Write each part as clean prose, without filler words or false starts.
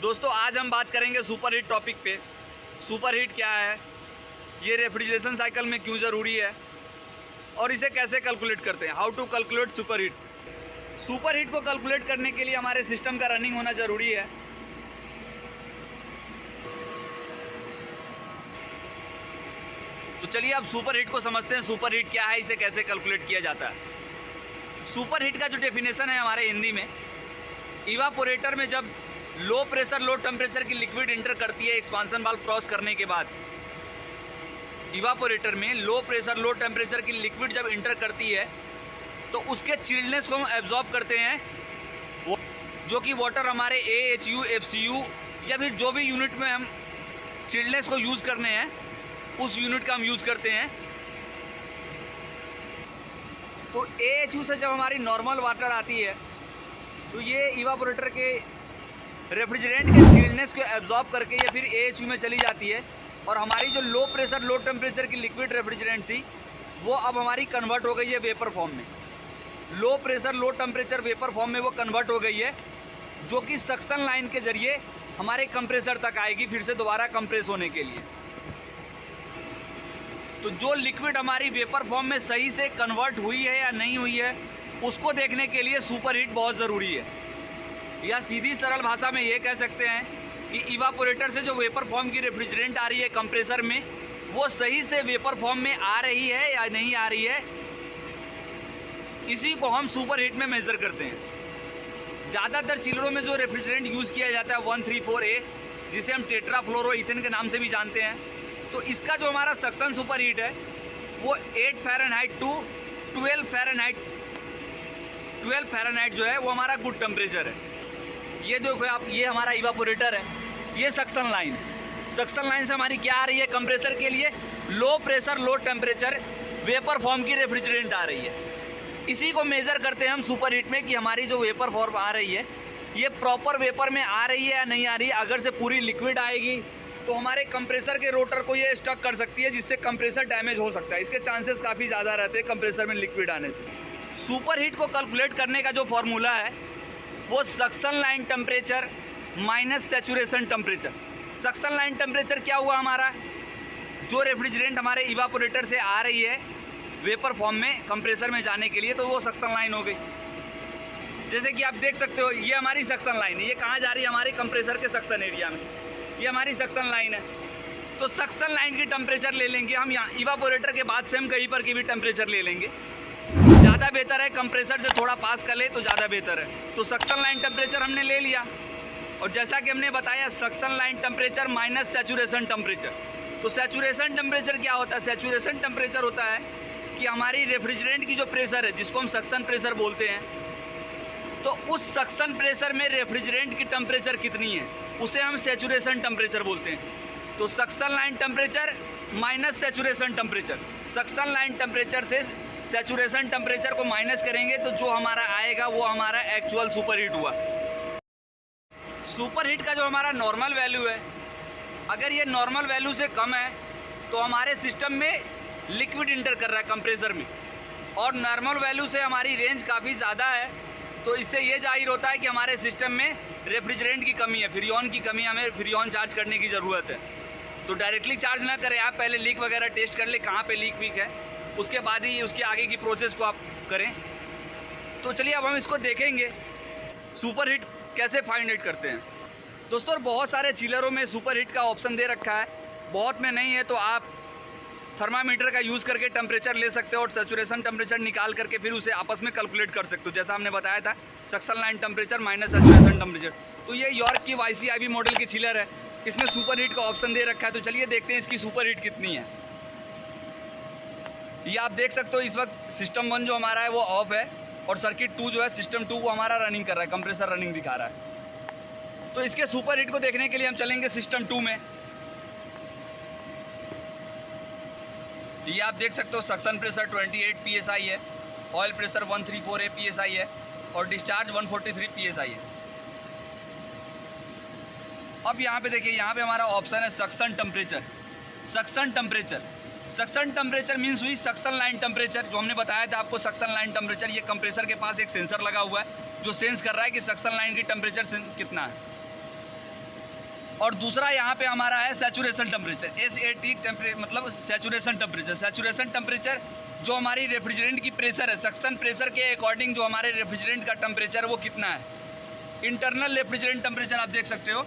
दोस्तों आज हम बात करेंगे सुपर हीट टॉपिक पे। सुपर हीट क्या है, ये रेफ्रिजरेशन साइकिल में क्यों ज़रूरी है और इसे कैसे कैलकुलेट करते हैं। How to calculate super heat. Super heat को कैलकुलेट करने के लिए हमारे सिस्टम का रनिंग होना ज़रूरी है। तो चलिए अब सुपर हीट को समझते हैं। सुपर हीट क्या है, इसे कैसे कैलकुलेट किया जाता है। सुपर हीट का जो डेफिनेशन है हमारे हिंदी में, इवापोरेटर में जब लो प्रेशर लो टेम्परेचर की लिक्विड इंटर करती है एक्सपांशन वाल्व क्रॉस करने के बाद, इवापोरेटर में लो प्रेशर लो टेम्परेचर की लिक्विड जब इंटर करती है तो उसके चिल्डनेस को हम एब्जॉर्ब करते हैं, जो कि वाटर हमारे AHU FCU या फिर जो भी यूनिट में हम चिल्डनेस को यूज़ करने हैं उस यूनिट का हम यूज़ करते हैं। तो AHU से जब हमारी नॉर्मल वाटर आती है तो ये इवापोरेटर के रेफ्रिजरेंट के चिल्डनेस को एब्जॉर्ब करके या फिर AHU में चली जाती है और हमारी जो लो प्रेशर लो टेम्परेचर की लिक्विड रेफ्रिजरेंट थी वो अब हमारी कन्वर्ट हो गई है वेपर फॉर्म में। Low pressure low temperature vapour form में वो कन्वर्ट हो गई है, जो कि सक्शन लाइन के ज़रिए हमारे कंप्रेसर तक आएगी फिर से दोबारा कंप्रेस होने के लिए। तो जो लिक्विड हमारी वेपर फॉर्म में सही से कन्वर्ट हुई है या नहीं हुई है उसको देखने के लिए सुपर हीट बहुत ज़रूरी है। या सीधी सरल भाषा में ये कह सकते हैं कि इवापोरेटर से जो वेपर फॉर्म की रेफ्रिजरेंट आ रही है कंप्रेसर में, वो सही से वेपर फॉर्म में आ रही है या नहीं आ रही है, इसी को हम सुपर हीट में मेज़र करते हैं। ज़्यादातर चिलरों में जो रेफ्रिजरेंट यूज़ किया जाता है 134A, जिसे हम टेट्राफ्लोरोइथेन के नाम से भी जानते हैं, तो इसका जो हमारा सक्शन सुपर हीट है वो 8 फ़ारेनहाइट टू 12 फ़ारेनहाइट जो है वो हमारा गुड टेम्परेचर है। ये देखो आप, ये हमारा इवापोरेटर है, ये सक्शन लाइन है। सक्शन लाइन से हमारी क्या आ रही है कंप्रेसर के लिए, low pressure low temperature vapour form की रेफ्रिजरेंट आ रही है। इसी को मेज़र करते हैं हम सुपर हीट में कि हमारी जो वेपर फॉर्म आ रही है ये प्रॉपर वेपर में आ रही है या नहीं आ रही है। अगर से पूरी लिक्विड आएगी तो हमारे कंप्रेसर के रोटर को ये स्टक कर सकती है, जिससे कंप्रेसर डैमेज हो सकता है। इसके चांसेस काफ़ी ज़्यादा रहते हैं कंप्रेसर में लिक्विड आने से। सुपर हीट को कैलकुलेट करने का जो फॉर्मूला है वो suction line temperature minus saturation temperature. Suction line temperature क्या हुआ हमारा, जो रेफ्रिजरेंट हमारे इवापोरेटर से आ रही है वेपर फॉर्म में कंप्रेसर में जाने के लिए, तो वो सक्शन लाइन हो गई। जैसे कि आप देख सकते हो ये हमारी सक्शन लाइन है, ये कहाँ जा रही है हमारे कंप्रेसर के सक्शन एरिया में, ये हमारी सक्शन लाइन है। तो सक्शन लाइन की टेम्परेचर ले लेंगे हम यहाँ इवापोरेटर के बाद से हम कहीं पर की भी टेम्परेचर ले लेंगे। ज़्यादा बेहतर है कंप्रेसर से थोड़ा पास कर ले तो ज़्यादा बेहतर है। तो सक्शन लाइन टेम्परेचर हमने ले लिया और जैसा कि हमने बताया suction line temperature minus saturation temperature. तो सैचुरेशन टेम्परेचर क्या होता है, सैचुरेशन टेम्परेचर होता है कि हमारी रेफ्रिजरेंट की जो प्रेशर है जिसको हम सक्शन प्रेशर बोलते हैं, तो उस सक्शन प्रेशर में रेफ्रिजरेंट की टेम्परेचर कितनी है उसे हम सैचुरेशन टेम्परेचर बोलते हैं। तो suction line temperature minus saturation temperature, suction line temperature से सैचुरेशन टेम्परेचर को माइनस करेंगे तो जो हमारा आएगा वो हमारा एक्चुअल सुपर हीट हुआ। सुपर हीट का जो हमारा नॉर्मल वैल्यू है, अगर ये नॉर्मल वैल्यू से कम है तो हमारे सिस्टम में लिक्विड इंटर कर रहा है कंप्रेसर में, और नॉर्मल वैल्यू से हमारी रेंज काफ़ी ज़्यादा है, तो इससे ये जाहिर होता है कि हमारे सिस्टम में रेफ्रिजरेंट की कमी है, फ्रीऑन की कमी है, हमें फ्रीऑन चार्ज करने की ज़रूरत है। तो डायरेक्टली चार्ज ना करें आप, पहले लीक वगैरह टेस्ट कर ले कहाँ पे लीक वीक है, उसके बाद ही उसके आगे की प्रोसेस को आप करें। तो चलिए अब हम इसको देखेंगे सुपर हीट कैसे फाइंड आउट करते हैं। दोस्तों बहुत सारे चिलरों में सुपर हीट का ऑप्शन दे रखा है, बहुत में नहीं है, तो आप थर्मामीटर का यूज़ करके टेम्परेचर ले सकते हो और सैचुरेशन टेम्परेचर निकाल करके फिर उसे आपस में कैलकुलेट कर सकते हो, जैसा हमने बताया था suction line temperature minus saturation temperature. तो ये यॉर्क की YCIB मॉडल की चिलर है, इसमें सुपर हीट का ऑप्शन दे रखा है। तो चलिए देखते हैं इसकी सुपर हीट कितनी है। ये आप देख सकते हो इस वक्त सिस्टम 1 जो हमारा है वो ऑफ है और सर्किट 2 जो है सिस्टम 2 वो हमारा रनिंग कर रहा है, कंप्रेसर रनिंग दिखा रहा है। तो इसके सुपर हीट को देखने के लिए हम चलेंगे सिस्टम 2 में। ये आप देख सकते हो सक्शन प्रेशर 28 PSI है, ऑयल प्रेशर 134A PSI है और डिस्चार्ज 143 PSI है। अब यहाँ पे देखिए, यहाँ पे हमारा ऑप्शन है suction temperature. Suction temperature, suction temperature means हुई सक्शन लाइन टेम्परेचर, जो हमने बताया था आपको सक्शन लाइन टेम्परेचर। ये कंप्रेसर के पास एक सेंसर लगा हुआ है जो सेंस कर रहा है कि सक्शन लाइन की टेम्परेचर कितना है। और दूसरा यहाँ पे हमारा है सैचुरेशन टेम्परेचर, SAT मतलब सैचुरेशन टेम्परेचर। सैचुरेशन टेम्परेचर जो हमारी रेफ्रिजरेंट की प्रेशर है, सक्शन प्रेशर के अकॉर्डिंग जो हमारे रेफ्रिजरेंट का टेम्परेचर वो कितना है। इंटरनल रेफ्रिजरेंट टेम्परेचर आप देख सकते हो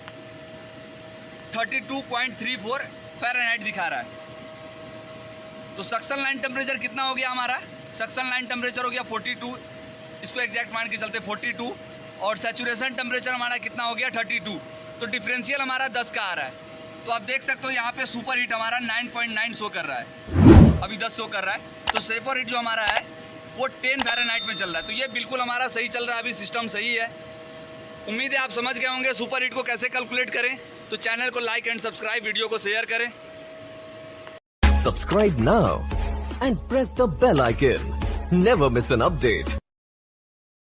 32.34 फ़ारेनहाइट दिखा रहा है। तो सक्शन लाइन टेम्परेचर कितना हो गया हमारा, सक्शन लाइन टेम्परेचर हो गया 42, इसको एग्जैक्ट मान के चलते 42, और सैचुरेशन टेम्परेचर हमारा कितना हो गया 32। तो डिफरेंशियल हमारा 10 का आ रहा है। तो आप देख सकते हो यहाँ पे सुपर हीट हमारा 9.9 शो कर रहा है, अभी 10 शो कर रहा है। तो सुपर हीट जो हमारा है वो 10 फ़ारेनहाइट में चल रहा है। तो ये बिल्कुल हमारा सही चल रहा है, अभी सिस्टम सही है। उम्मीद है आप समझ गए होंगे सुपर हीट को कैसे कैलकुलेट करें। तो चैनल को लाइक एंड सब्सक्राइब, वीडियो को शेयर करें। Subscribe now and press the bell icon. Never miss an update.